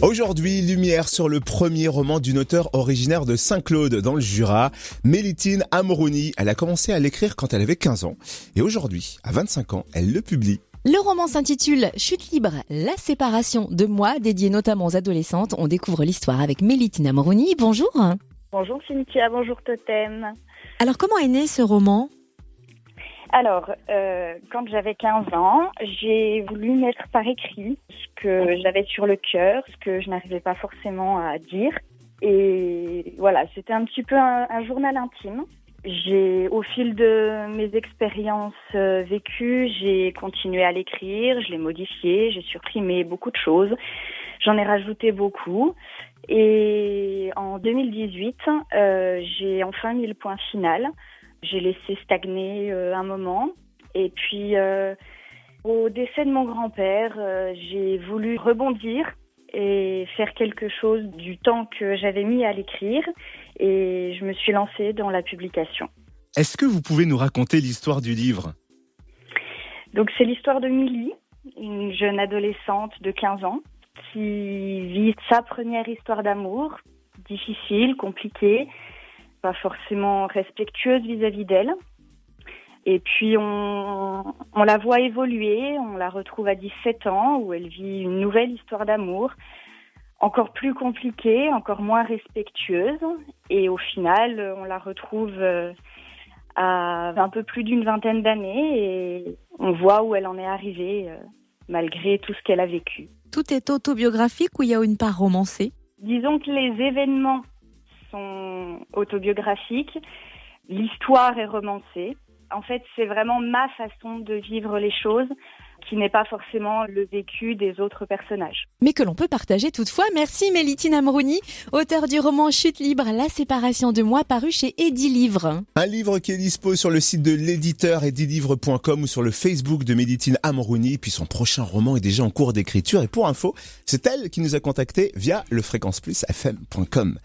Aujourd'hui, lumière sur le premier roman d'une auteure originaire de Saint-Claude dans le Jura, Mélitine Amrouny. Elle a commencé à l'écrire quand elle avait 15 ans et aujourd'hui, à 25 ans, elle le publie. Le roman s'intitule Chute libre, la séparation de moi, dédié notamment aux adolescentes. On découvre l'histoire avec Mélitine Amrouny. Bonjour. Bonjour Cynthia, bonjour Totem. Alors comment est né ce roman ? Alors, quand j'avais 15 ans, j'ai voulu mettre par écrit ce que j'avais sur le cœur, ce que je n'arrivais pas forcément à dire. Et voilà, c'était un petit peu un journal intime. Au fil de mes expériences vécues, j'ai continué à l'écrire, je l'ai modifié, j'ai supprimé beaucoup de choses, j'en ai rajouté beaucoup. Et en 2018, j'ai enfin mis le point final. J'ai laissé stagner un moment. Et puis, au décès de mon grand-père, j'ai voulu rebondir et faire quelque chose du temps que j'avais mis à l'écrire. Et je me suis lancée dans la publication. Est-ce que vous pouvez nous raconter l'histoire du livre ? Donc, c'est l'histoire de Milly, une jeune adolescente de 15 ans qui vit sa première histoire d'amour, difficile, compliquée, pas forcément respectueuse vis-à-vis d'elle. Et puis on la voit évoluer, on la retrouve à 17 ans où elle vit une nouvelle histoire d'amour, encore plus compliquée, encore moins respectueuse. Et au final, on la retrouve à un peu plus d'une vingtaine d'années et on voit où elle en est arrivée malgré tout ce qu'elle a vécu. Tout est autobiographique ou il y a une part romancée ? Disons que les événements sont autobiographiques, l'histoire est romancée. En fait, c'est vraiment ma façon de vivre les choses qui n'est pas forcément le vécu des autres personnages. Mais que l'on peut partager toutefois. Merci Mélitine Amrouny, auteure du roman Chute libre, la séparation de moi, paru chez Edilivre. Un livre qui est dispo sur le site de l'éditeur edilivre.com ou sur le Facebook de Mélitine Amrouny. Et puis son prochain roman est déjà en cours d'écriture. Et pour info, c'est elle qui nous a contactés via le fréquenceplusfm.com.